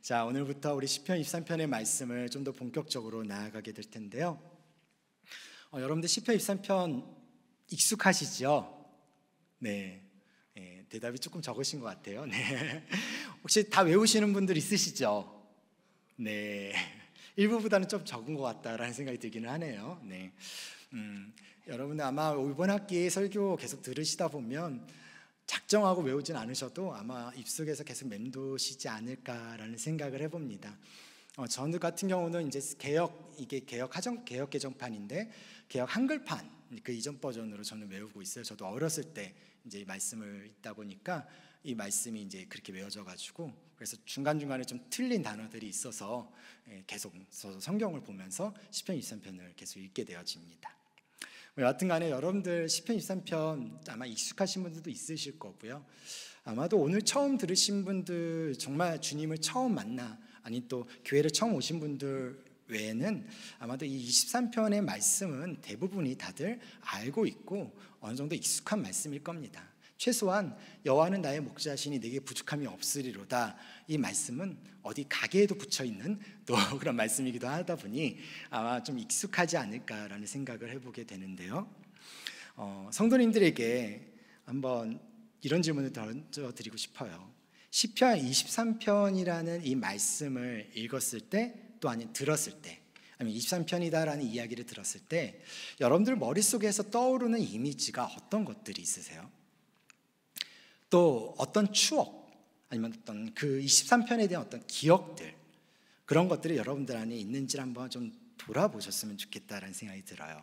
자, 오늘부터 우리 시편 23편의 말씀을 좀 더 본격적으로 나아가게 될 텐데요. 여러분들 시편 23편 익숙하시죠? 네. 대답이 조금 적으신 것 같아요. 네. 혹시 다 외우시는 분들 있으시죠? 네. 일부보다는 좀 적은 것 같다라는 생각이 들기는 하네요. 네. 여러분들 아마 이번 학기에 설교 계속 들으시다 보면 작정하고 외우진 않으셔도 아마 입속에서 계속 맴도시지 않을까라는 생각을 해봅니다. 저는 같은 경우는 이제 이게 개역 개정판인데 개역 한글판 그 이전 버전으로 저는 외우고 있어요. 저도 어렸을 때 이제 말씀을 읽다 보니까 이 말씀이 이제 그렇게 외워져 가지고 그래서 중간중간에 좀 틀린 단어들이 있어서 계속 성경을 보면서 시편 23편을 계속 읽게 되어집니다. 여하튼 간에 여러분들 시편 23편 아마 익숙하신 분들도 있으실 거고요. 아마도 오늘 처음 들으신 분들, 정말 주님을 처음 만나 아니 또 교회를 처음 오신 분들 외에는 아마도 이 23편의 말씀은 대부분이 다들 알고 있고 어느 정도 익숙한 말씀일 겁니다. 최소한 여호와는 나의 목자시니 내게 부족함이 없으리로다, 이 말씀은 어디 가게에도 붙여있는 또 그런 말씀이기도 하다 보니 아마 좀 익숙하지 않을까라는 생각을 해보게 되는데요. 성도님들에게 한번 이런 질문을 던져드리고 싶어요. 시편 23편이라는 이 말씀을 읽었을 때 또 아니면 들었을 때, 아니면 23편이다라는 이야기를 들었을 때 여러분들 머릿속에서 떠오르는 이미지가 어떤 것들이 있으세요? 또 어떤 추억 아니면 어떤 그 23편에 대한 어떤 기억들, 그런 것들이 여러분들 안에 있는지를 한번 좀 돌아보셨으면 좋겠다라는 생각이 들어요.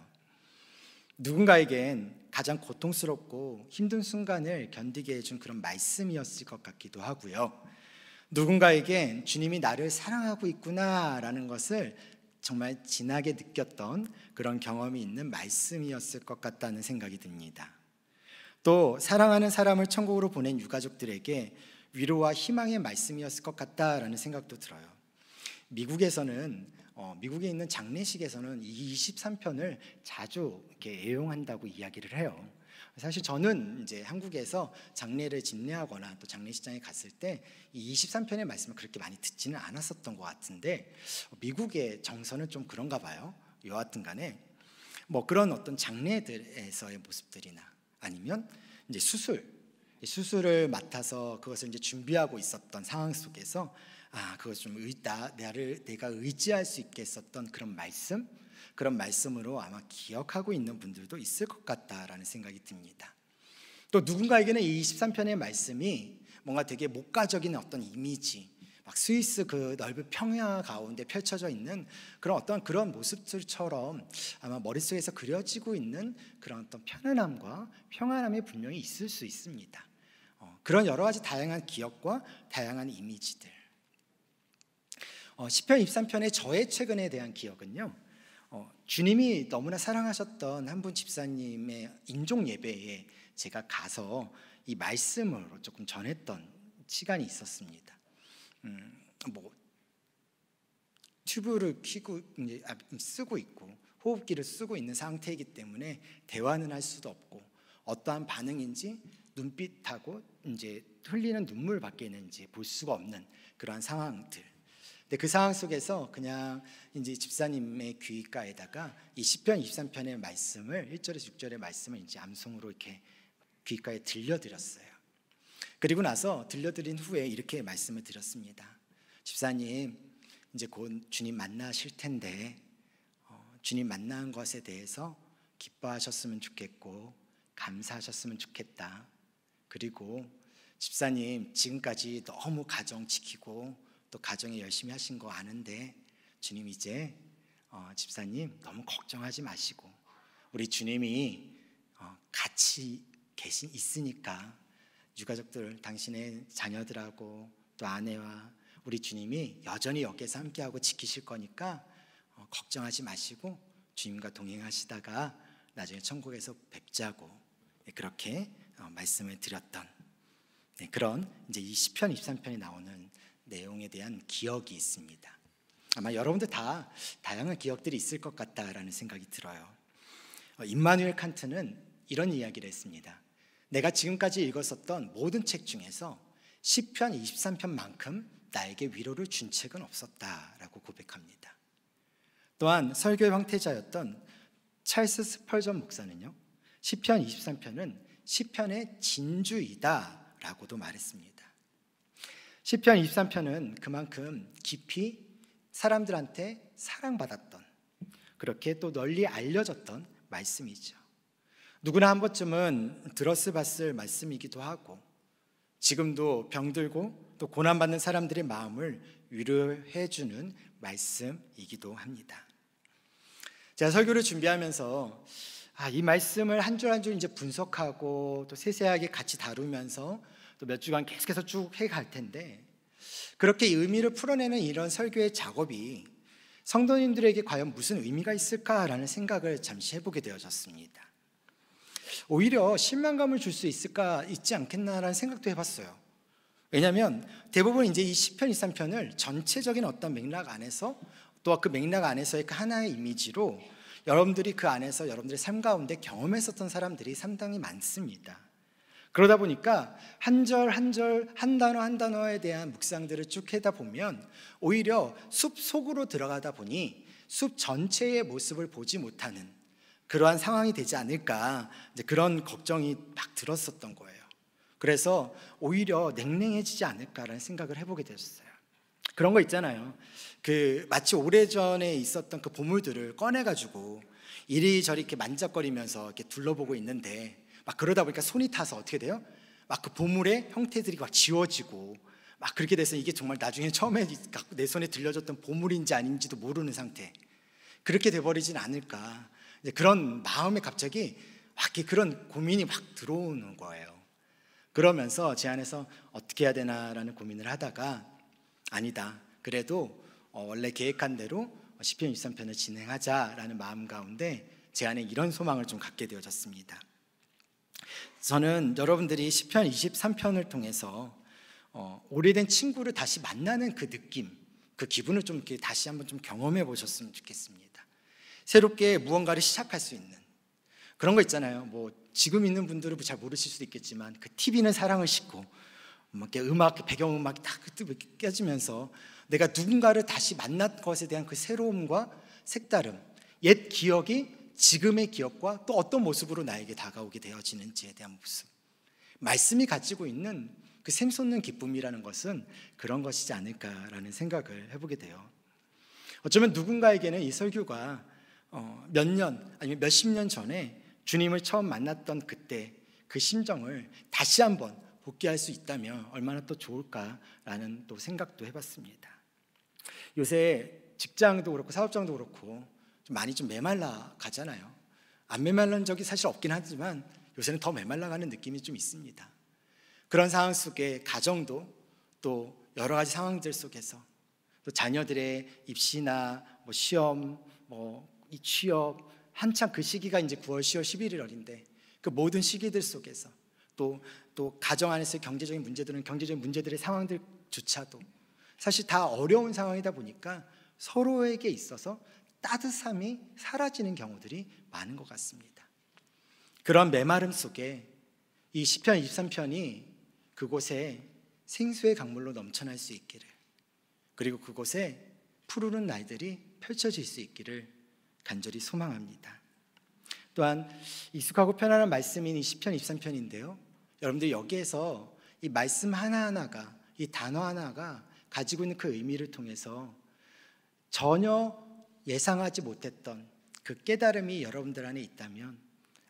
누군가에겐 가장 고통스럽고 힘든 순간을 견디게 해준 그런 말씀이었을 것 같기도 하고요. 누군가에겐 주님이 나를 사랑하고 있구나라는 것을 정말 진하게 느꼈던 그런 경험이 있는 말씀이었을 것 같다는 생각이 듭니다. 또 사랑하는 사람을 천국으로 보낸 유가족들에게 위로와 희망의 말씀이었을 것 같다라는 생각도 들어요. 미국에 있는 장례식에서는 이 23편을 자주 이렇게 애용한다고 이야기를 해요. 사실 저는 이제 한국에서 장례를 집례하거나 또 장례식장에 갔을 때 이 23편의 말씀을 그렇게 많이 듣지는 않았었던 것 같은데 미국의 정서는 좀 그런가 봐요. 여하튼 간에 뭐 그런 어떤 장례들에서의 모습들이나 아니면 이제 수술을 맡아서 그것을 이제 준비하고 있었던 상황 속에서 그것 좀 내가 의지할 수 있게 했었던 그런 말씀으로 아마 기억하고 있는 분들도 있을 것 같다라는 생각이 듭니다. 또 누군가에게는 이 23편의 말씀이 뭔가 되게 목가적인 어떤 이미지, 막 스위스 그 넓은 평야 가운데 펼쳐져 있는 그런 모습들처럼 아마 머릿속에서 그려지고 있는 그런 어떤 편안함과 평안함이 분명히 있을 수 있습니다. 그런 여러 가지 다양한 기억과 다양한 이미지들. 시편 23편의 저의 최근에 대한 기억은요, 주님이 너무나 사랑하셨던 한 분 집사님의 인종 예배에 제가 가서 이 말씀으로 조금 전했던 시간이 있었습니다. 튜브를 켜고 이제 쓰고 있고 호흡기를 쓰고 있는 상태이기 때문에 대화는 할 수도 없고 어떠한 반응인지 눈빛하고 이제 흘리는 눈물밖에 있는지 볼 수가 없는 그러한 상황들. 근데 그 상황 속에서 그냥 이제 집사님의 귓가에다가 이 시편 23편의 말씀을 1절에서 6절의 말씀을 이제 암송으로 이렇게 귓가에 들려드렸어요. 그리고 나서 들려드린 후에 이렇게 말씀을 드렸습니다. 집사님, 이제 곧 주님 만나실 텐데 주님 만난 것에 대해서 기뻐하셨으면 좋겠고 감사하셨으면 좋겠다. 그리고 집사님 지금까지 너무 가정 지키고 또 가정에 열심히 하신 거 아는데 주님 이제 집사님 너무 걱정하지 마시고 우리 주님이 같이 있으니까 유가족들, 당신의 자녀들하고 또 아내와 우리 주님이 여전히 여기에서 함께하고 지키실 거니까 걱정하지 마시고 주님과 동행하시다가 나중에 천국에서 뵙자고 그렇게 말씀을 드렸던 그런 이제 이 시편 23편에 나오는 내용에 대한 기억이 있습니다. 아마 여러분들 다 다양한 기억들이 있을 것 같다라는 생각이 들어요. 임마누엘 칸트는 이런 이야기를 했습니다. 내가 지금까지 읽었었던 모든 책 중에서 시편 23편만큼 나에게 위로를 준 책은 없었다라고 고백합니다. 또한 설교의 황태자였던 찰스 스펄전 목사는요, 시편 23편은 시편의 진주이다라고도 말했습니다. 시편 23편은 그만큼 깊이 사람들한테 사랑받았던, 그렇게 또 널리 알려졌던 말씀이죠. 누구나 한 번쯤은 들었을 말씀이기도 하고, 지금도 병들고 또 고난받는 사람들의 마음을 위로해주는 말씀이기도 합니다. 제가 설교를 준비하면서 이 말씀을 한 줄 한 줄 이제 분석하고 또 세세하게 같이 다루면서 또 몇 주간 계속해서 쭉 해갈 텐데, 그렇게 의미를 풀어내는 이런 설교의 작업이 성도님들에게 과연 무슨 의미가 있을까라는 생각을 잠시 해보게 되어졌습니다. 오히려 실망감을 줄 수 있지 않겠나라는 생각도 해봤어요. 왜냐하면 대부분 이제 이 시편 23편을 전체적인 어떤 맥락 안에서, 또 그 맥락 안에서의 그 하나의 이미지로 여러분들이 그 안에서 여러분들의 삶 가운데 경험했었던 사람들이 상당히 많습니다. 그러다 보니까 한 절 한 절, 한 단어 한 단어에 대한 묵상들을 쭉 하다 보면 오히려 숲 속으로 들어가다 보니 숲 전체의 모습을 보지 못하는 그러한 상황이 되지 않을까, 이제 그런 걱정이 막 들었었던 거예요. 그래서 오히려 냉랭해지지 않을까라는 생각을 해보게 되었어요. 그런 거 있잖아요. 마치 오래전에 있었던 그 보물들을 꺼내가지고 이리저리 이렇게 만작거리면서 이렇게 둘러보고 있는데, 막 그러다 보니까 손이 타서 어떻게 돼요? 막 그 보물의 형태들이 막 지워지고 막 그렇게 돼서 이게 정말 나중에 처음에 내 손에 들려줬던 보물인지 아닌지도 모르는 상태, 그렇게 돼버리진 않을까, 이제 그런 마음에 갑자기 막 그런 고민이 막 들어오는 거예요. 그러면서 제 안에서 어떻게 해야 되나라는 고민을 하다가, 아니다, 그래도 원래 계획한 대로 시편 23편을 진행하자라는 마음 가운데 제 안에 이런 소망을 좀 갖게 되어졌습니다. 저는 여러분들이 시편 23편을 통해서 오래된 친구를 다시 만나는 그 느낌, 그 기분을 좀 이렇게 다시 한번 좀 경험해 보셨으면 좋겠습니다. 새롭게 무언가를 시작할 수 있는 그런 거 있잖아요. 뭐 지금 있는 분들은 잘 모르실 수도 있겠지만, 그 TV는 사랑을 싣고 이렇게 음악, 배경음악이 딱 껴지면서 내가 누군가를 다시 만난 것에 대한 그 새로움과 색다름, 옛 기억이 지금의 기억과 또 어떤 모습으로 나에게 다가오게 되어지는지에 대한 모습, 말씀이 가지고 있는 그 샘솟는 기쁨이라는 것은 그런 것이지 않을까라는 생각을 해보게 돼요. 어쩌면 누군가에게는 이 설교가 몇 년 아니면 몇십 년 전에 주님을 처음 만났던 그때 그 심정을 다시 한번 복귀할 수 있다면 얼마나 또 좋을까라는 또 생각도 해봤습니다. 요새 직장도 그렇고 사업장도 그렇고 좀 많이 좀 메말라 가잖아요. 안 메말른 적이 사실 없긴 하지만 요새는 더 메말라 가는 느낌이 좀 있습니다. 그런 상황 속에 가정도 또 여러 가지 상황들 속에서 또 자녀들의 입시나 뭐 시험, 이 취업, 한참 그 시기가 이제 9월, 10월, 11월인데 그 모든 시기들 속에서 또 가정 안에서의 경제적인 문제들의 상황들조차도 사실 다 어려운 상황이다 보니까 서로에게 있어서 따뜻함이 사라지는 경우들이 많은 것 같습니다. 그런 메마름 속에 이 시편 23편이 그곳에 생수의 강물로 넘쳐날 수 있기를, 그리고 그곳에 푸르른 날들이 펼쳐질 수 있기를 간절히 소망합니다. 또한 익숙하고 편안한 말씀인 이 시편 23편인데요, 여러분들 여기에서 이 말씀 하나하나가, 이 단어 하나가 가지고 있는 그 의미를 통해서 전혀 예상하지 못했던 그 깨달음이 여러분들 안에 있다면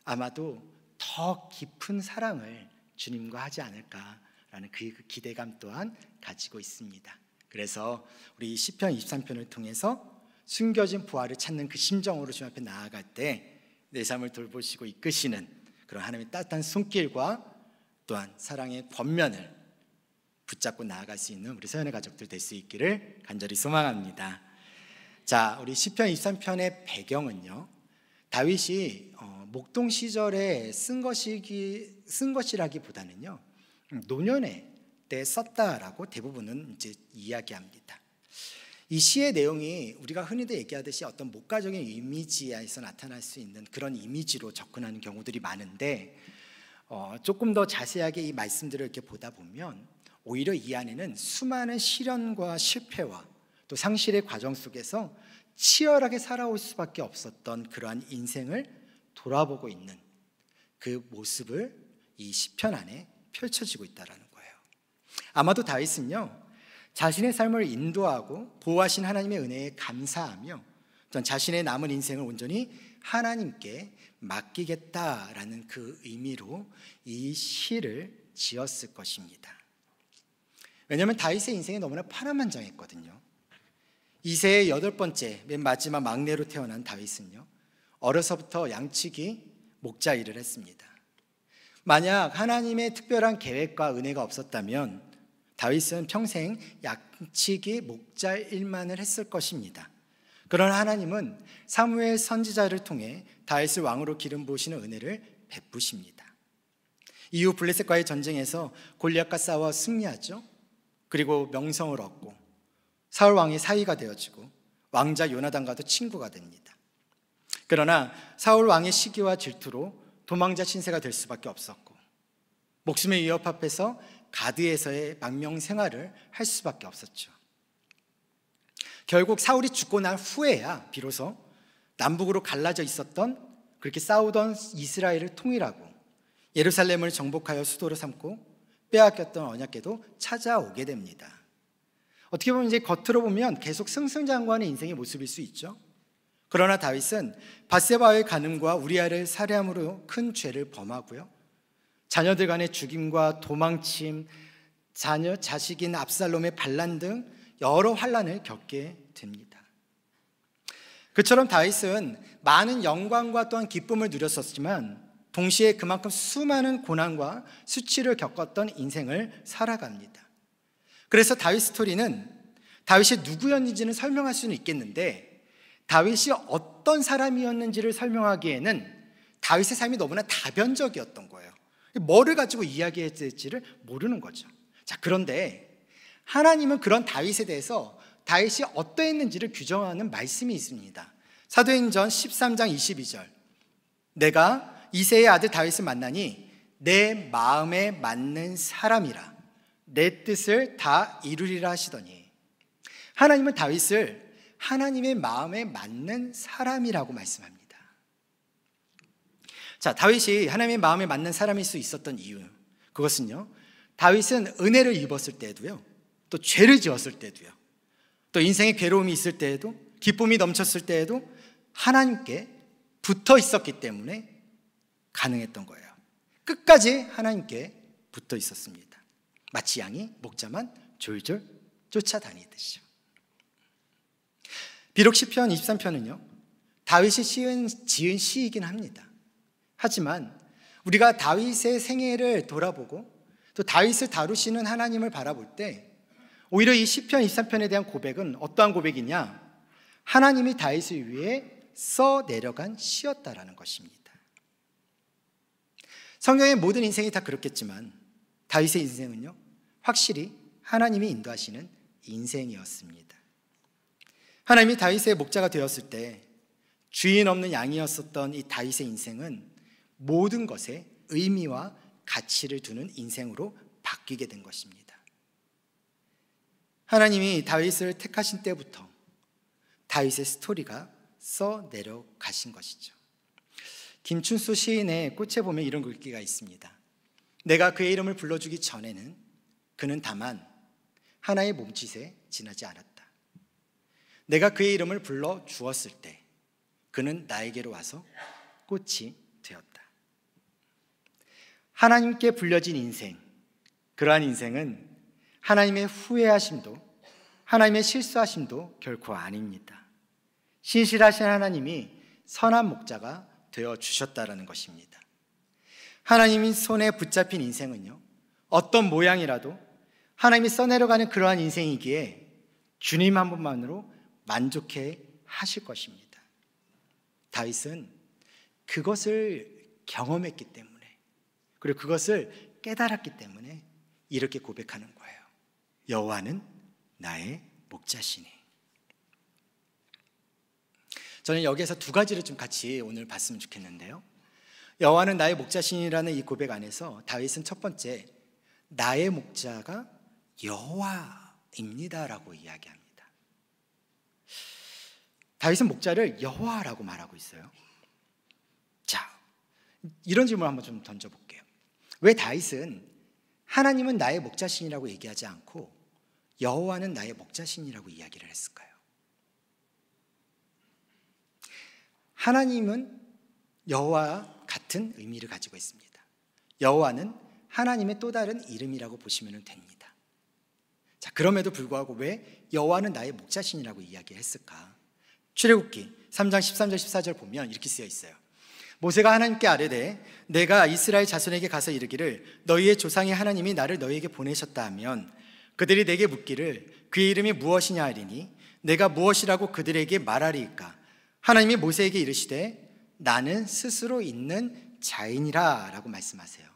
아마도 더 깊은 사랑을 주님과 하지 않을까라는 그 기대감 또한 가지고 있습니다. 그래서 우리 시편 23편을 통해서 숨겨진 부활을 찾는 그 심정으로 주님 앞에 나아갈 때 내 삶을 돌보시고 이끄시는 그런 하나님의 따뜻한 손길과 또한 사랑의 권면을 붙잡고 나아갈 수 있는 우리 서연의 가족들 될 수 있기를 간절히 소망합니다. 자, 우리 시편 23편의 배경은요, 다윗이 목동 시절에 쓴 것이라기보다는요, 노년의 때 썼다라고 대부분은 이제 이야기합니다. 이 시의 내용이 우리가 흔히들 얘기하듯이 어떤 목가적인 이미지에서 나타날 수 있는 그런 이미지로 접근하는 경우들이 많은데, 조금 더 자세하게 이 말씀들을 이렇게 보다 보면 오히려 이 안에는 수많은 시련과 실패와 또 상실의 과정 속에서 치열하게 살아올 수밖에 없었던 그러한 인생을 돌아보고 있는 그 모습을 이 시편 안에 펼쳐지고 있다는 거예요. 아마도 다윗은요, 자신의 삶을 인도하고 보호하신 하나님의 은혜에 감사하며 자신의 남은 인생을 온전히 하나님께 맡기겠다라는 그 의미로 이 시를 지었을 것입니다. 왜냐하면 다윗의 인생이 너무나 파란만장했거든요. 이세의 8번째 맨 마지막 막내로 태어난 다윗은요, 어려서부터 양치기 목자 일을 했습니다. 만약 하나님의 특별한 계획과 은혜가 없었다면 다윗은 평생 양치기 목자 일만을 했을 것입니다. 그러나 하나님은 사무엘 선지자를 통해 다윗을 왕으로 기름 부으시는 은혜를 베푸십니다. 이후 블레셋과의 전쟁에서 골리앗과 싸워 승리하죠. 그리고 명성을 얻고 사울 왕의 사위가 되어지고 왕자 요나단과도 친구가 됩니다. 그러나 사울 왕의 시기와 질투로 도망자 신세가 될 수밖에 없었고 목숨의 위협 앞에서 가드에서의 망명 생활을 할 수밖에 없었죠. 결국 사울이 죽고 난 후에야 비로소 남북으로 갈라져 있었던, 그렇게 싸우던 이스라엘을 통일하고 예루살렘을 정복하여 수도로 삼고 빼앗겼던 언약궤도 찾아오게 됩니다. 어떻게 보면 이제 겉으로 보면 계속 승승장구하는 인생의 모습일 수 있죠. 그러나 다윗은 밧세바의 간음과 우리아를 살해함으로 큰 죄를 범하고요, 자녀들 간의 죽임과 도망침, 자식인 압살롬의 반란 등 여러 환난을 겪게 됩니다. 그처럼 다윗은 많은 영광과 또한 기쁨을 누렸었지만 동시에 그만큼 수많은 고난과 수치를 겪었던 인생을 살아갑니다. 그래서 다윗 스토리는 다윗이 누구였는지는 설명할 수는 있겠는데 다윗이 어떤 사람이었는지를 설명하기에는 다윗의 삶이 너무나 다변적이었던 거예요. 뭐를 가지고 이야기해야 될지를 모르는 거죠. 자, 그런데 하나님은 그런 다윗에 대해서 다윗이 어떠했는지를 규정하는 말씀이 있습니다. 사도행전 13장 22절, 내가 이새의 아들 다윗을 만나니 내 마음에 맞는 사람이라 내 뜻을 다 이루리라 하시더니, 하나님은 다윗을 하나님의 마음에 맞는 사람이라고 말씀합니다. 자, 다윗이 하나님의 마음에 맞는 사람일 수 있었던 이유, 그것은요, 다윗은 은혜를 입었을 때도요, 또 죄를 지었을 때도요, 또 인생의 괴로움이 있을 때에도, 기쁨이 넘쳤을 때에도 하나님께 붙어 있었기 때문에 가능했던 거예요. 끝까지 하나님께 붙어 있었습니다. 마치 양이 목자만 졸졸 쫓아다니듯이요. 비록 시편 23편은요 다윗이 지은 시이긴 합니다. 하지만 우리가 다윗의 생애를 돌아보고 또 다윗을 다루시는 하나님을 바라볼 때 오히려 이 시편 23편에 대한 고백은 어떠한 고백이냐, 하나님이 다윗을 위해 써 내려간 시였다라는 것입니다. 성경의 모든 인생이 다 그렇겠지만 다윗의 인생은요 확실히 하나님이 인도하시는 인생이었습니다. 하나님이 다윗의 목자가 되었을 때 주인 없는 양이었었던 이 다윗의 인생은 모든 것에 의미와 가치를 두는 인생으로 바뀌게 된 것입니다. 하나님이 다윗을 택하신 때부터 다윗의 스토리가 써 내려가신 것이죠. 김춘수 시인의 꽃에 보면 이런 글귀가 있습니다. 내가 그의 이름을 불러주기 전에는 그는 다만 하나의 몸짓에 지나지 않았다. 내가 그의 이름을 불러 주었을 때 그는 나에게로 와서 꽃이 되었다. 하나님께 불려진 인생, 그러한 인생은 하나님의 후회하심도 하나님의 실수하심도 결코 아닙니다. 신실하신 하나님이 선한 목자가 되어주셨다라는 것입니다. 하나님이 손에 붙잡힌 인생은요 어떤 모양이라도 하나님이 써내려가는 그러한 인생이기에 주님 한 분만으로 만족해 하실 것입니다. 다윗은 그것을 경험했기 때문에, 그리고 그것을 깨달았기 때문에 이렇게 고백하는 거예요. 여호와는 나의 목자시니. 저는 여기에서 두 가지를 좀 같이 오늘 봤으면 좋겠는데요. 여호와는 나의 목자시니라는 이 고백 안에서 다윗은 첫 번째, 나의 목자가 여호와입니다라고 이야기합니다. 다윗은 목자를 여호와라고 말하고 있어요. 자, 이런 질문을 한번 좀 던져볼게요. 왜 다윗은 하나님은 나의 목자신이라고 얘기하지 않고 여호와는 나의 목자신이라고 이야기를 했을까요? 하나님은 여호와와 같은 의미를 가지고 있습니다. 여호와는 하나님의 또 다른 이름이라고 보시면 됩니다. 자, 그럼에도 불구하고 왜 여호와는 나의 목자신이라고 이야기했을까? 출애굽기 3장 13절 14절 보면 이렇게 쓰여 있어요. 모세가 하나님께 아뢰되 내가 이스라엘 자손에게 가서 이르기를 너희의 조상의 하나님이 나를 너희에게 보내셨다 하면 그들이 내게 묻기를 그의 이름이 무엇이냐 하리니 내가 무엇이라고 그들에게 말하리이까? 하나님이 모세에게 이르시되 나는 스스로 있는 자인이라 라고 말씀하세요.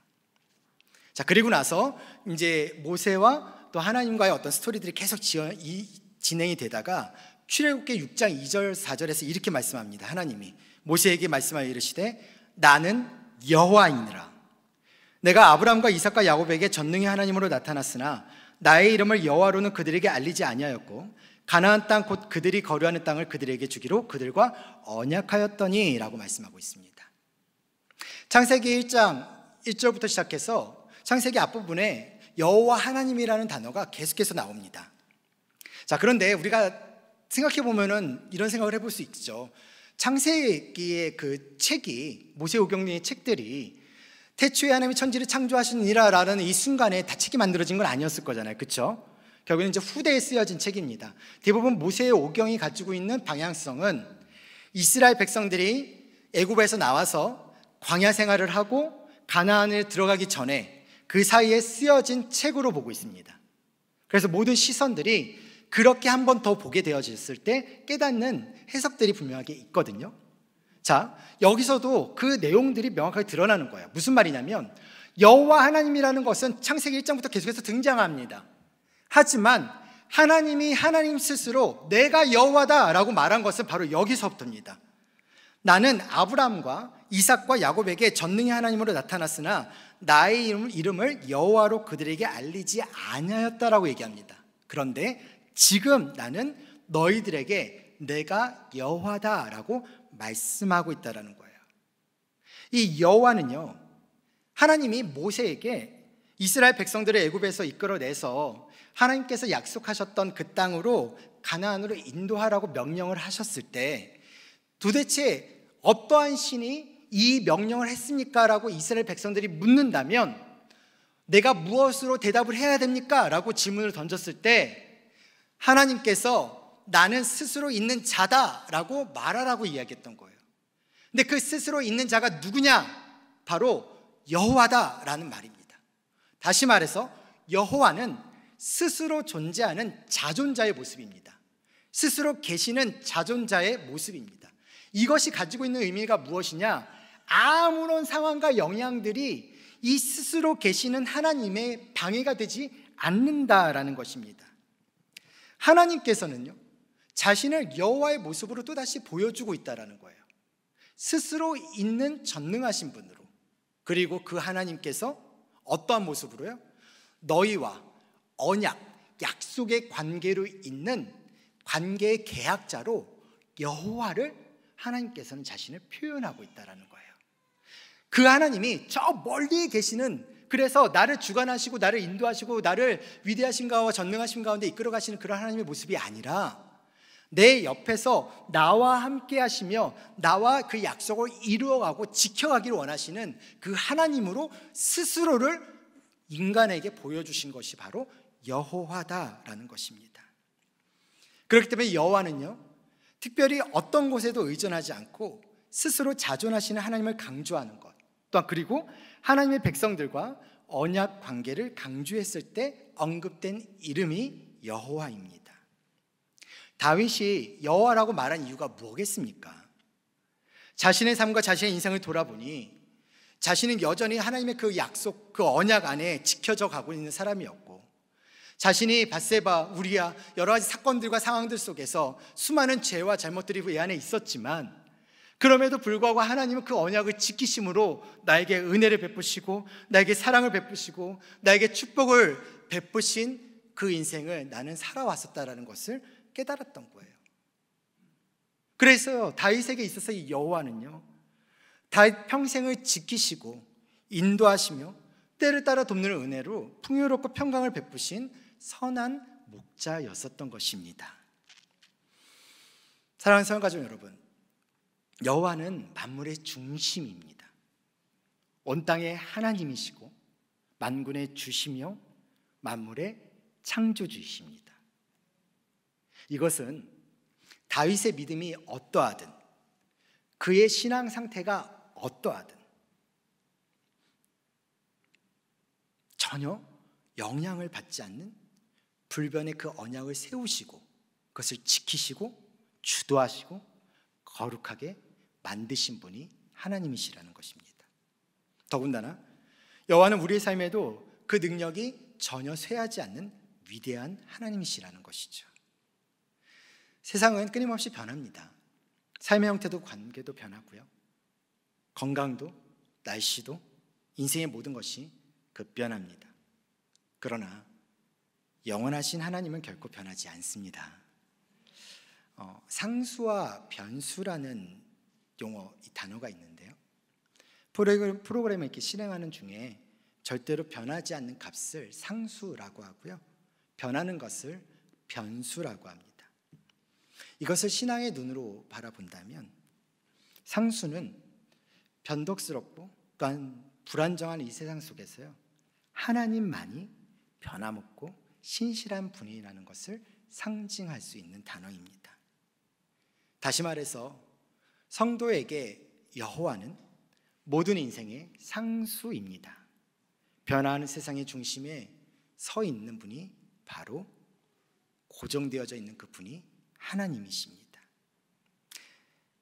자, 그리고 나서 이제 모세와 또 하나님과의 어떤 스토리들이 계속 진행이 되다가 출애굽기 6장 2절 4절에서 이렇게 말씀합니다. 하나님이 모세에게 말씀하여 이르시되 나는 여호와이니라. 내가 아브라함과 이삭과 야곱에게 전능히 하나님으로 나타났으나 나의 이름을 여호와로는 그들에게 알리지 아니하였고 가나안 땅 곧 그들이 거류하는 땅을 그들에게 주기로 그들과 언약하였더니 라고 말씀하고 있습니다. 창세기 1장 1절부터 시작해서 창세기 앞부분에 여호와 하나님이라는 단어가 계속해서 나옵니다. 자, 그런데 우리가 생각해 보면은 이런 생각을 해볼 수 있죠. 창세기의 그 책이 모세오경의 책들이 태초에 하나님이 천지를 창조하시니라라는 이 순간에 다 책이 만들어진 건 아니었을 거잖아요, 그렇죠? 결국은 이제 후대에 쓰여진 책입니다. 대부분 모세의 오경이 가지고 있는 방향성은 이스라엘 백성들이 애굽에서 나와서 광야 생활을 하고 가나안에 들어가기 전에 그 사이에 쓰여진 책으로 보고 있습니다. 그래서 모든 시선들이 그렇게 한 번 더 보게 되어졌을 때 깨닫는 해석들이 분명하게 있거든요. 자, 여기서도 그 내용들이 명확하게 드러나는 거예요. 무슨 말이냐면 여호와 하나님이라는 것은 창세기 1장부터 계속해서 등장합니다. 하지만 하나님이 하나님 스스로 내가 여호와다라고 말한 것은 바로 여기서부터입니다. 나는 아브라함과 이삭과 야곱에게 전능히 하나님으로 나타났으나 나의 이름을 여호와로 그들에게 알리지 아니하였다라고 얘기합니다. 그런데 지금 나는 너희들에게 내가 여호와다라고 말씀하고 있다라는 거예요. 이 여호와는요, 하나님이 모세에게 이스라엘 백성들을 애굽에서 이끌어내서 하나님께서 약속하셨던 그 땅으로 가나안으로 인도하라고 명령을 하셨을 때 도대체 어떠한 신이 이 명령을 했습니까? 라고 이스라엘 백성들이 묻는다면 내가 무엇으로 대답을 해야 됩니까? 라고 질문을 던졌을 때 하나님께서 나는 스스로 있는 자다라고 말하라고 이야기했던 거예요. 근데 그 스스로 있는 자가 누구냐? 바로 여호와다라는 말입니다. 다시 말해서 여호와는 스스로 존재하는 자존자의 모습입니다. 스스로 계시는 자존자의 모습입니다. 이것이 가지고 있는 의미가 무엇이냐? 아무런 상황과 영향들이 이 스스로 계시는 하나님의 방해가 되지 않는다라는 것입니다. 하나님께서는요, 자신을 여호와의 모습으로 또다시 보여주고 있다라는 거예요. 스스로 있는 전능하신 분으로. 그리고 그 하나님께서 어떠한 모습으로요? 너희와 언약, 약속의 관계로 있는 관계의 계약자로 여호와를 하나님께서는 자신을 표현하고 있다라는 거예요. 그 하나님이 저 멀리 계시는, 그래서 나를 주관하시고 나를 인도하시고 나를 위대하신 가와 전능하신 가운데 이끌어 가시는 그런 하나님의 모습이 아니라 내 옆에서 나와 함께 하시며 나와 그 약속을 이루어가고 지켜가기를 원하시는 그 하나님으로 스스로를 인간에게 보여주신 것이 바로 여호와다라는 것입니다. 그렇기 때문에 여호와는요, 특별히 어떤 곳에도 의존하지 않고 스스로 자존하시는 하나님을 강조하는 것, 또한 그리고 하나님의 백성들과 언약 관계를 강조했을 때 언급된 이름이 여호와입니다. 다윗이 여호와라고 말한 이유가 뭐겠습니까? 자신의 삶과 자신의 인생을 돌아보니 자신은 여전히 하나님의 그 약속, 그 언약 안에 지켜져 가고 있는 사람이었고, 자신이 밧세바, 우리야 여러 가지 사건들과 상황들 속에서 수많은 죄와 잘못들이 그 안에 있었지만 그럼에도 불구하고 하나님은 그 언약을 지키심으로 나에게 은혜를 베푸시고 나에게 사랑을 베푸시고 나에게 축복을 베푸신 그 인생을 나는 살아왔었다라는 것을 깨달았던 거예요. 그래서 다윗에게 있어서 이 여호와는요, 다윗 평생을 지키시고 인도하시며 때를 따라 돕는 은혜로 풍요롭고 평강을 베푸신 선한 목자였었던 것입니다. 사랑하는 성도 가족 여러분, 여호와는 만물의 중심입니다. 온 땅의 하나님이시고 만군의 주시며 만물의 창조주이십니다. 이것은 다윗의 믿음이 어떠하든 그의 신앙 상태가 어떠하든 전혀 영향을 받지 않는 불변의 그 언약을 세우시고 그것을 지키시고 주도하시고 거룩하게 만드신 분이 하나님이시라는 것입니다. 더군다나 여호와는 우리의 삶에도 그 능력이 전혀 쇠하지 않는 위대한 하나님이시라는 것이죠. 세상은 끊임없이 변합니다. 삶의 형태도 관계도 변하고요, 건강도 날씨도 인생의 모든 것이 급변합니다. 그러나 영원하신 하나님은 결코 변하지 않습니다. 상수와 변수라는 용어, 이 단어가 있는데요, 프로그램을 이렇게 실행하는 중에 절대로 변하지 않는 값을 상수라고 하고요, 변하는 것을 변수라고 합니다. 이것을 신앙의 눈으로 바라본다면 상수는 변덕스럽고 또한 불안정한 이 세상 속에서요, 하나님만이 변함없고 신실한 분이라는 것을 상징할 수 있는 단어입니다. 다시 말해서 성도에게 여호와는 모든 인생의 상수입니다. 변화하는 세상의 중심에 서 있는 분이 바로 고정되어져 있는 그 분이 하나님이십니다.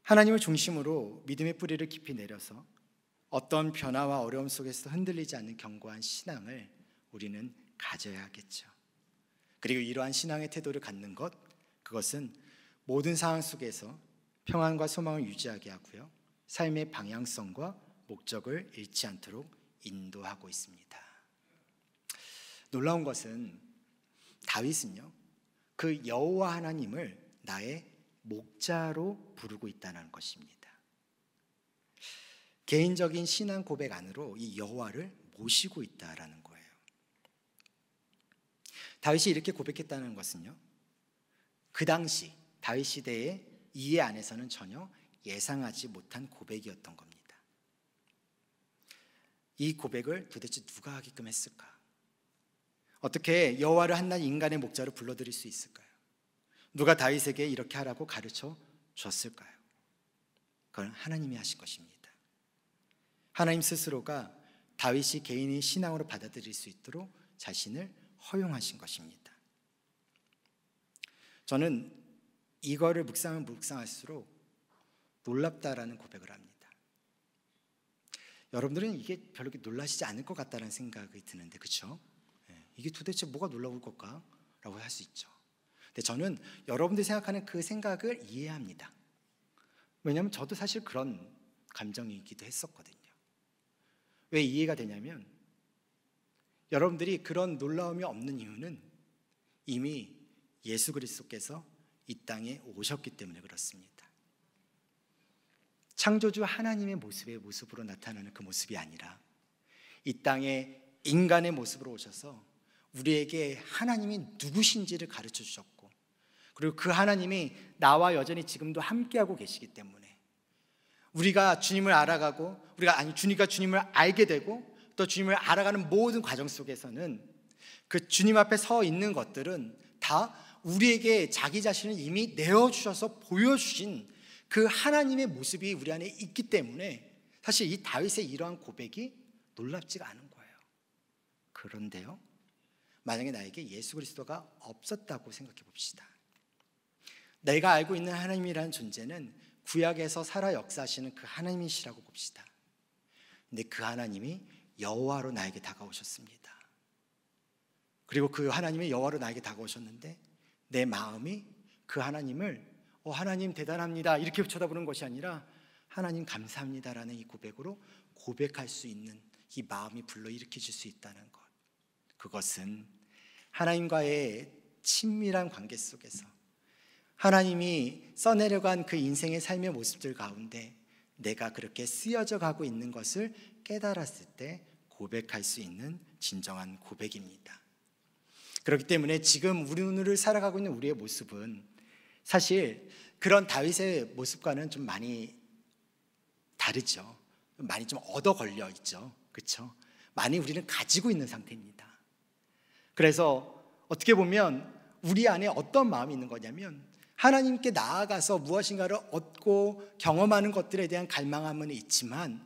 하나님을 중심으로 믿음의 뿌리를 깊이 내려서 어떤 변화와 어려움 속에서 흔들리지 않는 견고한 신앙을 우리는 가져야 하겠죠. 그리고 이러한 신앙의 태도를 갖는 것, 그것은 모든 상황 속에서 평안과 소망을 유지하게 하고요, 삶의 방향성과 목적을 잃지 않도록 인도하고 있습니다. 놀라운 것은 다윗은요, 그 여호와 하나님을 나의 목자로 부르고 있다는 것입니다. 개인적인 신앙 고백 안으로 이 여호와를 모시고 있다라는 거예요. 다윗이 이렇게 고백했다는 것은요, 그 당시 다윗 시대의 이해 안에서는 전혀 예상하지 못한 고백이었던 겁니다. 이 고백을 도대체 누가 하게끔 했을까? 어떻게 여호와를 한낱 인간의 목자로 불러들일 수 있을까요? 누가 다윗에게 이렇게 하라고 가르쳐 줬을까요? 그건 하나님이 하신 것입니다. 하나님 스스로가 다윗이 개인의 신앙으로 받아들일 수 있도록 자신을 허용하신 것입니다. 저는 이거를 묵상할수록 놀랍다라는 고백을 합니다. 여러분들은 이게 별로 놀라시지 않을 것 같다는 생각이 드는데, 그렇죠? 이게 도대체 뭐가 놀라울 걸까? 라고 할 수 있죠. 근데 저는 여러분들이 생각하는 그 생각을 이해합니다. 왜냐하면 저도 사실 그런 감정이기도 했었거든요. 왜 이해가 되냐면, 여러분들이 그런 놀라움이 없는 이유는 이미 예수 그리스도께서 이 땅에 오셨기 때문에 그렇습니다. 창조주 하나님의 모습으로 나타나는 그 모습이 아니라 이 땅에 인간의 모습으로 오셔서 우리에게 하나님이 누구신지를 가르쳐 주셨고, 그리고 그 하나님이 나와 여전히 지금도 함께하고 계시기 때문에 우리가 주님을 알아가고 주님과 주님을 알게 되고 또 주님을 알아가는 모든 과정 속에서는 그 주님 앞에 서 있는 것들은 다 우리에게 자기 자신을 이미 내어주셔서 보여주신 그 하나님의 모습이 우리 안에 있기 때문에 사실 이 다윗의 이러한 고백이 놀랍지가 않은 거예요. 그런데요, 만약에 나에게 예수 그리스도가 없었다고 생각해 봅시다. 내가 알고 있는 하나님이라는 존재는 구약에서 살아 역사하시는 그 하나님이시라고 봅시다. 근데 그 하나님이 여호와로 나에게 다가오셨습니다. 그리고 그 하나님이 여호와로 나에게 다가오셨는데 내 마음이 그 하나님을 하나님 대단합니다 이렇게 쳐다보는 것이 아니라 하나님 감사합니다라는 이 고백으로 고백할 수 있는 이 마음이 불러일으켜질 수 있다는 것, 그것은 하나님과의 친밀한 관계 속에서 하나님이 써내려간 그 인생의 삶의 모습들 가운데 내가 그렇게 쓰여져 가고 있는 것을 깨달았을 때 고백할 수 있는 진정한 고백입니다. 그렇기 때문에 지금 우리 오늘을 살아가고 있는 우리의 모습은 사실 그런 다윗의 모습과는 좀 많이 다르죠. 많이 좀 얻어 걸려 있죠. 그렇죠? 많이 우리는 가지고 있는 상태입니다. 그래서 어떻게 보면 우리 안에 어떤 마음이 있는 거냐면 하나님께 나아가서 무엇인가를 얻고 경험하는 것들에 대한 갈망함은 있지만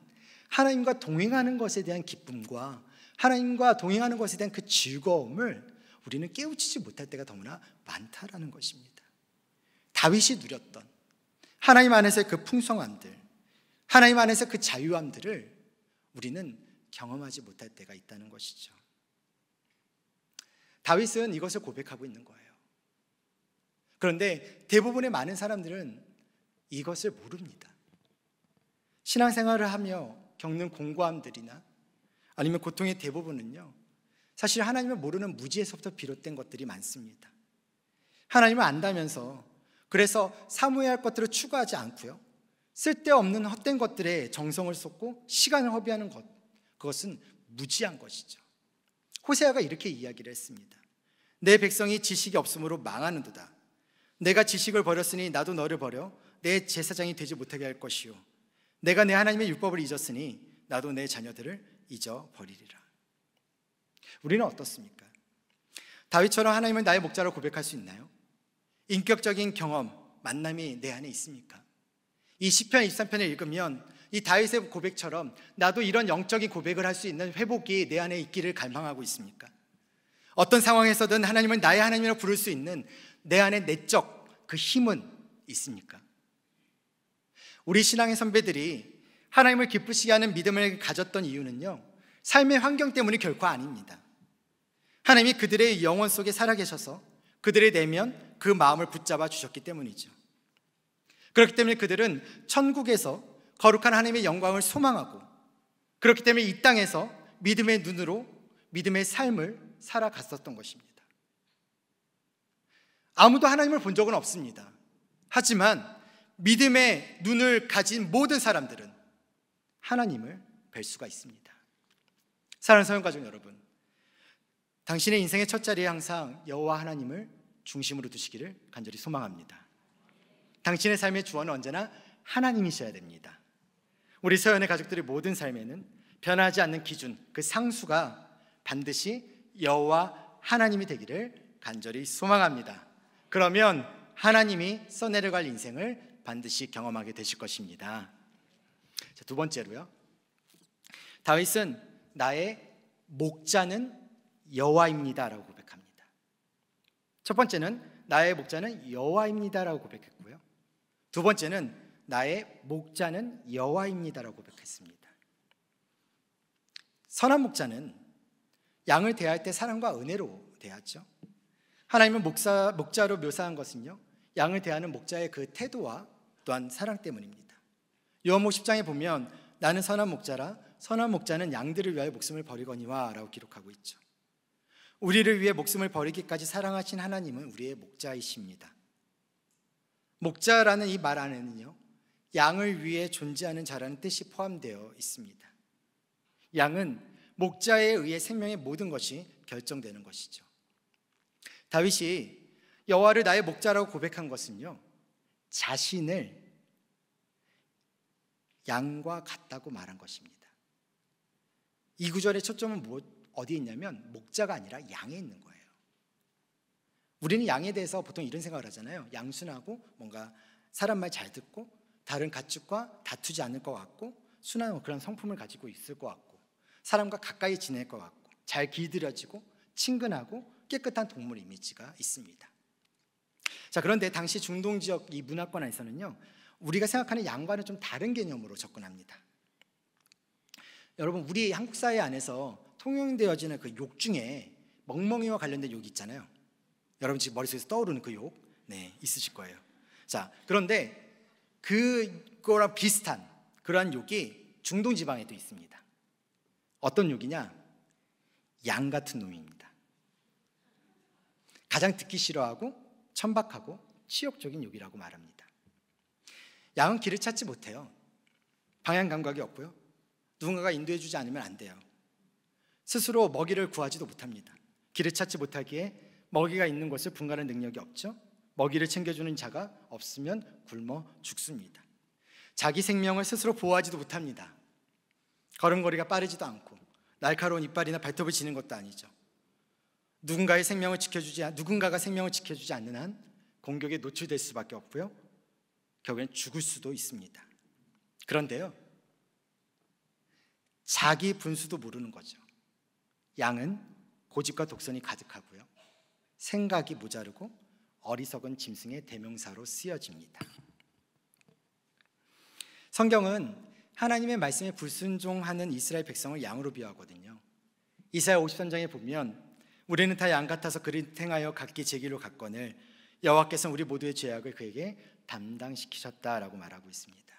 하나님과 동행하는 것에 대한 기쁨과 하나님과 동행하는 것에 대한 그 즐거움을 우리는 깨우치지 못할 때가 너무나 많다라는 것입니다. 다윗이 누렸던 하나님 안에서의 그 풍성함들, 하나님 안에서 그 자유함들을 우리는 경험하지 못할 때가 있다는 것이죠. 다윗은 이것을 고백하고 있는 거예요. 그런데 대부분의 많은 사람들은 이것을 모릅니다. 신앙생활을 하며 겪는 공고함들이나 아니면 고통의 대부분은요, 사실 하나님을 모르는 무지에서부터 비롯된 것들이 많습니다. 하나님을 안다면서 그래서 사모해야 할 것들을 추구하지 않고요, 쓸데없는 헛된 것들에 정성을 쏟고 시간을 허비하는 것, 그것은 무지한 것이죠. 호세아가 이렇게 이야기를 했습니다. 내 백성이 지식이 없으므로 망하는도다. 내가 지식을 버렸으니 나도 너를 버려 내 제사장이 되지 못하게 할 것이요, 내가 내 하나님의 율법을 잊었으니 나도 내 자녀들을 잊어버리리라. 우리는 어떻습니까? 다윗처럼 하나님은 나의 목자로 고백할 수 있나요? 인격적인 경험, 만남이 내 안에 있습니까? 이 시편 23편을 읽으면 이 다윗의 고백처럼 나도 이런 영적인 고백을 할 수 있는 회복이 내 안에 있기를 갈망하고 있습니까? 어떤 상황에서든 하나님을 나의 하나님이라고 부를 수 있는 내 안에 내적 그 힘은 있습니까? 우리 신앙의 선배들이 하나님을 기쁘시게 하는 믿음을 가졌던 이유는요, 삶의 환경 때문이 결코 아닙니다. 하나님이 그들의 영혼 속에 살아계셔서 그들의 내면 그 마음을 붙잡아 주셨기 때문이죠. 그렇기 때문에 그들은 천국에서 거룩한 하나님의 영광을 소망하고, 그렇기 때문에 이 땅에서 믿음의 눈으로 믿음의 삶을 살아갔었던 것입니다. 아무도 하나님을 본 적은 없습니다. 하지만 믿음의 눈을 가진 모든 사람들은 하나님을 뵐 수가 있습니다. 사랑하는 성도가족 여러분, 당신의 인생의 첫 자리에 항상 여호와 하나님을 중심으로 두시기를 간절히 소망합니다. 당신의 삶의 주어는 언제나 하나님이셔야 됩니다. 우리 서연의 가족들의 모든 삶에는 변하지 않는 기준, 그 상수가 반드시 여호와 하나님이 되기를 간절히 소망합니다. 그러면 하나님이 써내려갈 인생을 반드시 경험하게 되실 것입니다. 자, 두 번째로요, 다윗은 나의 목자는 여호와입니다라고 고백합니다. 첫 번째는 나의 목자는 여호와입니다라고 고백했고요, 두 번째는 나의 목자는 여호와입니다라고 고백했습니다. 선한 목자는 양을 대할 때 사랑과 은혜로 대하죠. 하나님은 목자로 묘사한 것은요, 양을 대하는 목자의 그 태도와 또한 사랑 때문입니다. 요한복음 10장에 보면 나는 선한 목자라 선한 목자는 양들을 위하여 목숨을 버리거니와 라고 기록하고 있죠. 우리를 위해 목숨을 버리기까지 사랑하신 하나님은 우리의 목자이십니다. 목자라는 이 말 안에는요, 양을 위해 존재하는 자라는 뜻이 포함되어 있습니다. 양은 목자에 의해 생명의 모든 것이 결정되는 것이죠. 다윗이 여호와를 나의 목자라고 고백한 것은요, 자신을 양과 같다고 말한 것입니다. 이 구절의 초점은 어디에 있냐면 목자가 아니라 양에 있는 거예요. 우리는 양에 대해서 보통 이런 생각을 하잖아요. 양순하고 뭔가 사람 말 잘 듣고 다른 가축과 다투지 않을 것 같고 순한 그런 성품을 가지고 있을 것 같고 사람과 가까이 지낼 것 같고 잘 길들여지고 친근하고 깨끗한 동물 이미지가 있습니다. 자, 그런데 당시 중동 지역 이 문화권 안에서는요, 우리가 생각하는 양과는 좀 다른 개념으로 접근합니다. 여러분, 우리 한국 사회 안에서 통용되어지는 그 욕 중에 멍멍이와 관련된 욕이 있잖아요. 여러분 지금 머릿속에서 떠오르는 그 욕, 네, 있으실 거예요. 자, 그런데 그거랑 비슷한 그러한 욕이 중동 지방에도 있습니다. 어떤 욕이냐? 양 같은 놈입니다. 가장 듣기 싫어하고 천박하고 치욕적인 욕이라고 말합니다. 양은 길을 찾지 못해요. 방향 감각이 없고요. 누군가가 인도해 주지 않으면 안 돼요. 스스로 먹이를 구하지도 못합니다. 길을 찾지 못하기에 먹이가 있는 곳을 분간할 능력이 없죠. 먹이를 챙겨주는 자가 없으면 굶어 죽습니다. 자기 생명을 스스로 보호하지도 못합니다. 걸음걸이가 빠르지도 않고 날카로운 이빨이나 발톱을 지는 것도 아니죠. 누군가가 생명을 지켜주지 않는 한 공격에 노출될 수밖에 없고요. 결국엔 죽을 수도 있습니다. 그런데요, 자기 분수도 모르는 거죠. 양은 고집과 독선이 가득하고요, 생각이 모자르고 어리석은 짐승의 대명사로 쓰여집니다. 성경은 하나님의 말씀에 불순종하는 이스라엘 백성을 양으로 비유하거든요. 이사야 53장에 보면 우리는 다 양 같아서 그를 행하여 각기 제 길로 갔거늘 여호와께서는 우리 모두의 죄악을 그에게 담당시키셨다라고 말하고 있습니다.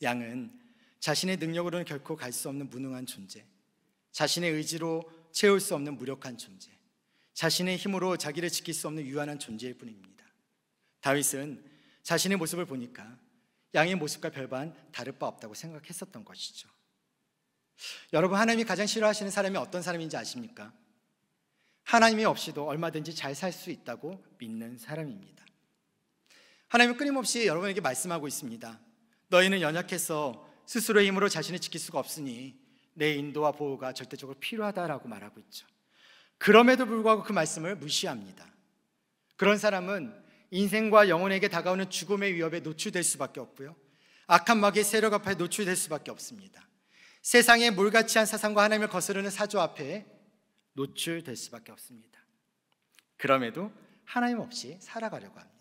양은 자신의 능력으로는 결코 갈 수 없는 무능한 존재, 자신의 의지로 채울 수 없는 무력한 존재, 자신의 힘으로 자기를 지킬 수 없는 유한한 존재일 뿐입니다. 다윗은 자신의 모습을 보니까 양의 모습과 별반 다를 바 없다고 생각했었던 것이죠. 여러분, 하나님이 가장 싫어하시는 사람이 어떤 사람인지 아십니까? 하나님이 없이도 얼마든지 잘 살 수 있다고 믿는 사람입니다. 하나님은 끊임없이 여러분에게 말씀하고 있습니다. 너희는 연약해서 스스로의 힘으로 자신을 지킬 수가 없으니 내 인도와 보호가 절대적으로 필요하다라고 말하고 있죠. 그럼에도 불구하고 그 말씀을 무시합니다. 그런 사람은 인생과 영혼에게 다가오는 죽음의 위협에 노출될 수밖에 없고요, 악한 마귀의 세력 앞에 노출될 수밖에 없습니다. 세상의 물같이한 사상과 하나님을 거스르는 사조 앞에 노출될 수밖에 없습니다. 그럼에도 하나님 없이 살아가려고 합니다.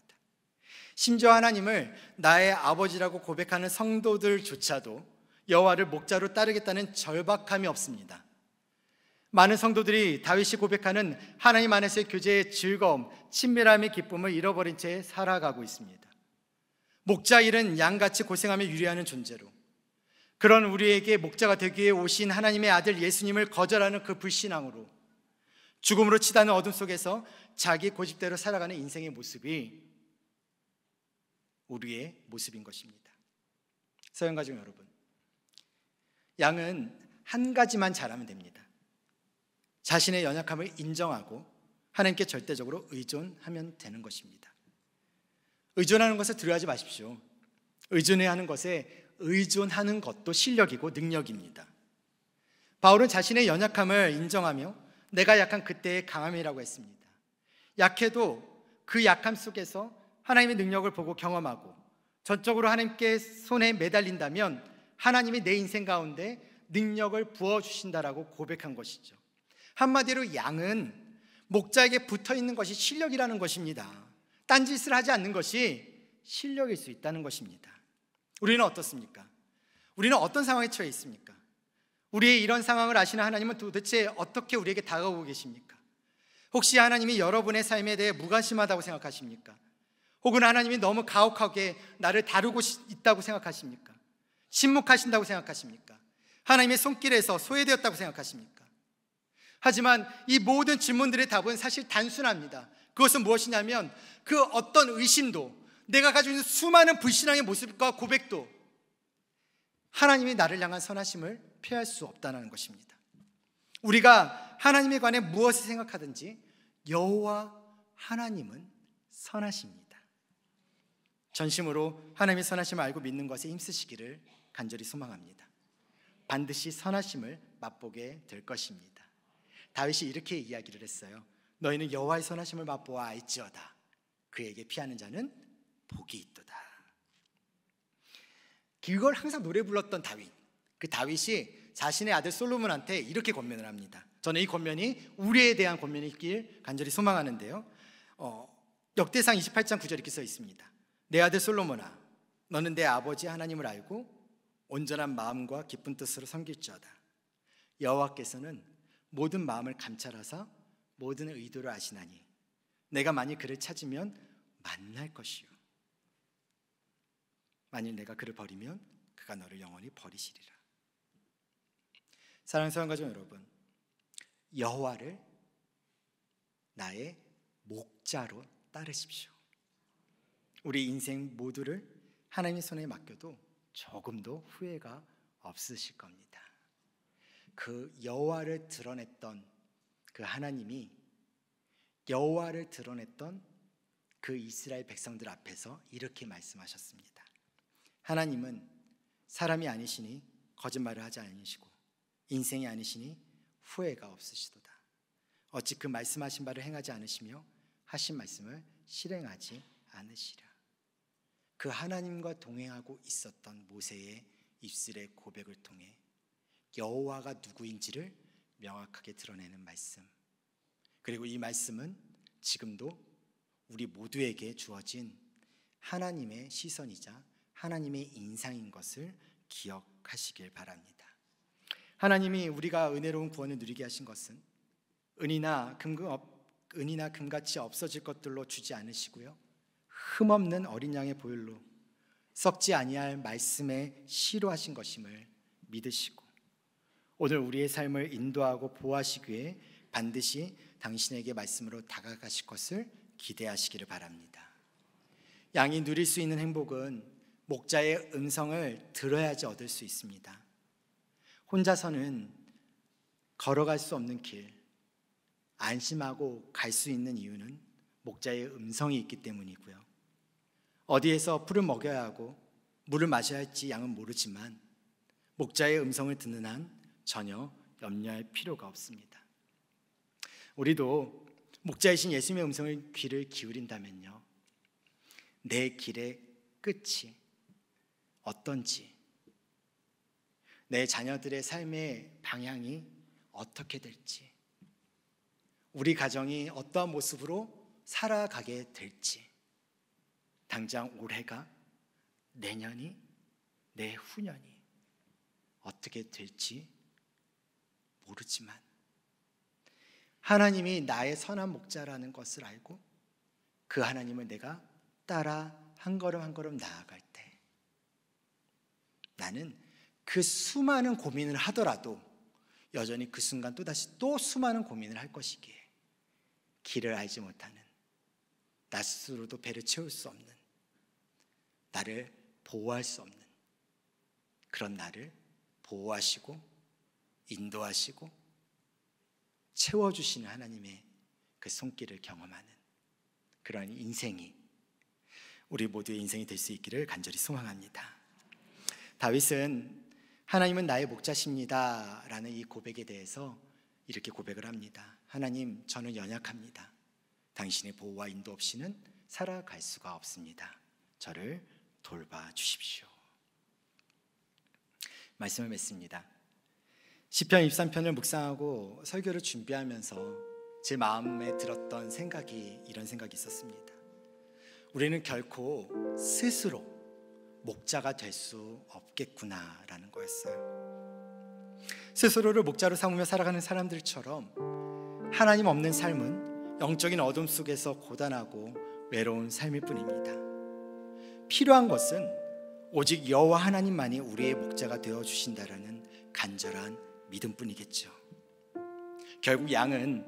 심지어 하나님을 나의 아버지라고 고백하는 성도들조차도 여호와를 목자로 따르겠다는 절박함이 없습니다. 많은 성도들이 다윗이 고백하는 하나님 안에서의 교제의 즐거움, 친밀함의 기쁨을 잃어버린 채 살아가고 있습니다. 목자 일은 양같이 고생하며 유리하는 존재로, 그런 우리에게 목자가 되기 위해 오신 하나님의 아들 예수님을 거절하는 그 불신앙으로 죽음으로 치닫는 어둠 속에서 자기 고집대로 살아가는 인생의 모습이 우리의 모습인 것입니다. 서영가족 여러분, 양은 한 가지만 잘하면 됩니다. 자신의 연약함을 인정하고 하나님께 절대적으로 의존하면 되는 것입니다. 의존하는 것을 두려워하지 마십시오. 의존해야 하는 것에 의존하는 것도 실력이고 능력입니다. 바울은 자신의 연약함을 인정하며 내가 약한 그때의 강함이라고 했습니다. 약해도 그 약함 속에서 하나님의 능력을 보고 경험하고 전적으로 하나님께 손에 매달린다면 하나님이 내 인생 가운데 능력을 부어주신다라고 고백한 것이죠. 한마디로 양은 목자에게 붙어있는 것이 실력이라는 것입니다. 딴짓을 하지 않는 것이 실력일 수 있다는 것입니다. 우리는 어떻습니까? 우리는 어떤 상황에 처해 있습니까? 우리의 이런 상황을 아시는 하나님은 도대체 어떻게 우리에게 다가오고 계십니까? 혹시 하나님이 여러분의 삶에 대해 무관심하다고 생각하십니까? 혹은 하나님이 너무 가혹하게 나를 다루고 있다고 생각하십니까? 침묵하신다고 생각하십니까? 하나님의 손길에서 소외되었다고 생각하십니까? 하지만 이 모든 질문들의 답은 사실 단순합니다. 그것은 무엇이냐면 그 어떤 의심도, 내가 가지고 있는 수많은 불신앙의 모습과 고백도 하나님이 나를 향한 선하심을 피할 수 없다는 것입니다. 우리가 하나님에 관해 무엇을 생각하든지 여호와 하나님은 선하십니다. 전심으로 하나님의 선하심을 알고 믿는 것에 힘쓰시기를 간절히 소망합니다. 반드시 선하심을 맛보게 될 것입니다. 다윗이 이렇게 이야기를 했어요. 너희는 여호와의 선하심을 맛보아 알지어다. 그에게 피하는 자는 복이 있도다. 그걸 항상 노래 불렀던 다윗, 그 다윗이 자신의 아들 솔로몬한테 이렇게 권면을 합니다. 저는 이 권면이 우리에 대한 권면이길 간절히 소망하는데요, 역대상 28장 9절 이렇게 써 있습니다. 내 아들 솔로몬아, 너는 내 아버지 하나님을 알고 온전한 마음과 기쁜 뜻으로 섬길지어다. 여호와께서는 모든 마음을 감찰하사 모든 의도를 아시나니 내가 만일 그를 찾으면 만날 것이요, 만일 내가 그를 버리면 그가 너를 영원히 버리시리라. 사랑하는 성가족 여러분, 여호와를 나의 목자로 따르십시오. 우리 인생 모두를 하나님의 손에 맡겨도 조금도 후회가 없으실 겁니다. 그 여호와를 드러냈던 그 하나님이 여호와를 드러냈던 그 이스라엘 백성들 앞에서 이렇게 말씀하셨습니다. 하나님은 사람이 아니시니 거짓말을 하지 않으시고 인생이 아니시니 후회가 없으시도다. 어찌 그 말씀하신 바를 행하지 않으시며 하신 말씀을 실행하지 않으시랴. 그 하나님과 동행하고 있었던 모세의 입술의 고백을 통해 여호와가 누구인지를 명확하게 드러내는 말씀, 그리고 이 말씀은 지금도 우리 모두에게 주어진 하나님의 시선이자 하나님의 인상인 것을 기억하시길 바랍니다. 하나님이 우리가 은혜로운 구원을 누리게 하신 것은 은이나 금같이 없어질 것들로 주지 않으시고요, 흠없는 어린 양의 보혈로 썩지 아니할 말씀에 시로하신 것임을 믿으시고 오늘 우리의 삶을 인도하고 보호하시기 위해 반드시 당신에게 말씀으로 다가가실 것을 기대하시기를 바랍니다. 양이 누릴 수 있는 행복은 목자의 음성을 들어야지 얻을 수 있습니다. 혼자서는 걸어갈 수 없는 길, 안심하고 갈 수 있는 이유는 목자의 음성이 있기 때문이고요. 어디에서 풀을 먹여야 하고 물을 마셔야 할지 양은 모르지만 목자의 음성을 듣는 한 전혀 염려할 필요가 없습니다. 우리도 목자이신 예수님의 음성을 귀를 기울인다면요, 내 길의 끝이 어떤지, 내 자녀들의 삶의 방향이 어떻게 될지, 우리 가정이 어떠한 모습으로 살아가게 될지, 당장 올해가, 내년이, 내후년이 어떻게 될지 모르지만 하나님이 나의 선한 목자라는 것을 알고 그 하나님을 내가 따라 한 걸음 한 걸음 나아갈 때 나는 그 수많은 고민을 하더라도 여전히 그 순간 또다시 또 수많은 고민을 할 것이기에 길을 알지 못하는, 나 스스로도 배를 채울 수 없는, 나를 보호할 수 없는 그런 나를 보호하시고 인도하시고 채워주시는 하나님의 그 손길을 경험하는 그런 인생이 우리 모두의 인생이 될 수 있기를 간절히 소망합니다. 다윗은 하나님은 나의 목자십니다 라는 이 고백에 대해서 이렇게 고백을 합니다. 하나님, 저는 연약합니다. 당신의 보호와 인도 없이는 살아갈 수가 없습니다. 저를 돌봐 주십시오. 말씀을 맺습니다. 시편 23편을 묵상하고 설교를 준비하면서 제 마음에 들었던 생각이 이런 생각이 있었습니다. 우리는 결코 스스로 목자가 될 수 없겠구나라는 거였어요. 스스로를 목자로 삼으며 살아가는 사람들처럼 하나님 없는 삶은 영적인 어둠 속에서 고단하고 외로운 삶일 뿐입니다. 필요한 것은 오직 여호와 하나님만이 우리의 목자가 되어주신다라는 간절한 믿음뿐이겠죠. 결국 양은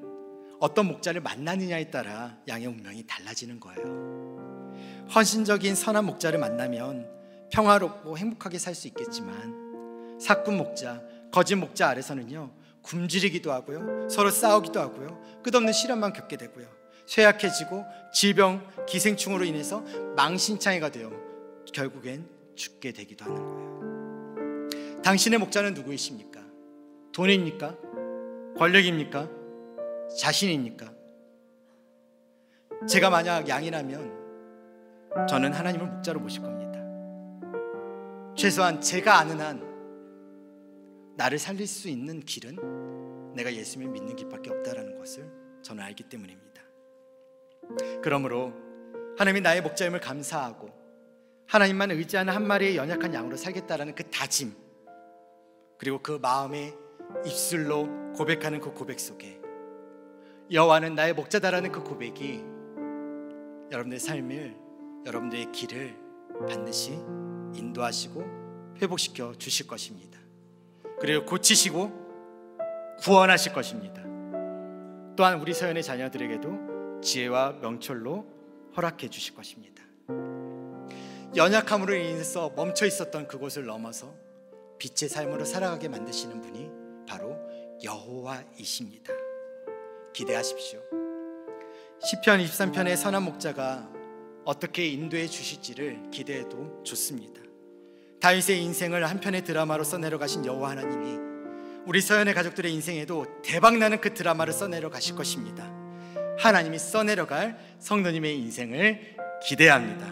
어떤 목자를 만나느냐에 따라 양의 운명이 달라지는 거예요. 헌신적인 선한 목자를 만나면 평화롭고 행복하게 살 수 있겠지만 사꾼 목자, 거짓 목자 아래서는요, 굶주리기도 하고요, 서로 싸우기도 하고요, 끝없는 시련만 겪게 되고요, 쇠약해지고 질병, 기생충으로 인해서 망신창이가 되어 결국엔 죽게 되기도 하는 거예요. 당신의 목자는 누구이십니까? 돈입니까? 권력입니까? 자신입니까? 제가 만약 양이라면 저는 하나님을 목자로 모실 겁니다. 최소한 제가 아는 한 나를 살릴 수 있는 길은 내가 예수님을 믿는 길밖에 없다는 것을 저는 알기 때문입니다. 그러므로 하나님이 나의 목자임을 감사하고 하나님만 의지하는 한 마리의 연약한 양으로 살겠다라는 그 다짐, 그리고 그 마음의 입술로 고백하는 그 고백 속에 여호와는 나의 목자다라는 그 고백이 여러분들의 삶을, 여러분들의 길을 반드시 인도하시고 회복시켜 주실 것입니다. 그리고 고치시고 구원하실 것입니다. 또한 우리 서연의 자녀들에게도 지혜와 명철로 허락해 주실 것입니다. 연약함으로 인해서 멈춰 있었던 그곳을 넘어서 빛의 삶으로 살아가게 만드시는 분이 바로 여호와이십니다. 기대하십시오. 시편 23편의 선한 목자가 어떻게 인도해 주실지를 기대해도 좋습니다. 다윗의 인생을 한 편의 드라마로 써내려 가신 여호와 하나님이 우리 서연의 가족들의 인생에도 대박나는 그 드라마를 써내려 가실 것입니다. 하나님이 써내려갈 성도님의 인생을 기대합니다.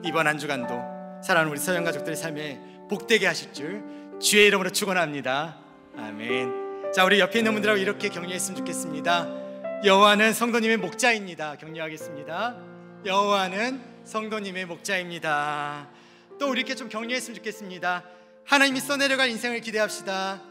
이번 한 주간도 사랑하는 우리 서연 가족들의 삶에 복되게 하실 줄 주의 이름으로 축원합니다. 아멘. 자, 우리 옆에 있는 분들하고 이렇게 격려했으면 좋겠습니다. 여호와는 성도님의 목자입니다. 격려하겠습니다. 여호와는 성도님의 목자입니다. 또 우리 이렇게 좀 격려했으면 좋겠습니다. 하나님이 써내려갈 인생을 기대합시다.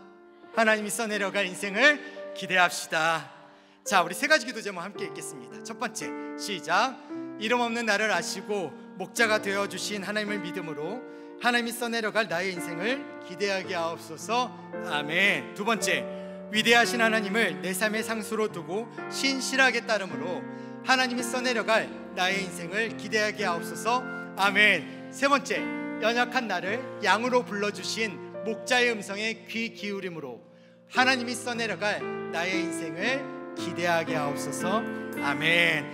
하나님이 써내려갈 인생을 기대합시다. 자, 우리 세 가지 기도 제목 함께 읽겠습니다. 첫 번째, 시작. 이름 없는 나를 아시고 목자가 되어주신 하나님을 믿음으로 하나님이 써내려갈 나의 인생을 기대하게 하옵소서. 아멘. 두 번째, 위대하신 하나님을 내 삶의 상수로 두고 신실하게 따름으로 하나님이 써내려갈 나의 인생을 기대하게 하옵소서. 아멘. 세 번째, 연약한 나를 양으로 불러주신 목자의 음성에 귀 기울임으로 하나님이 써내려갈 나의 인생을 기대하게 하옵소서. 아멘.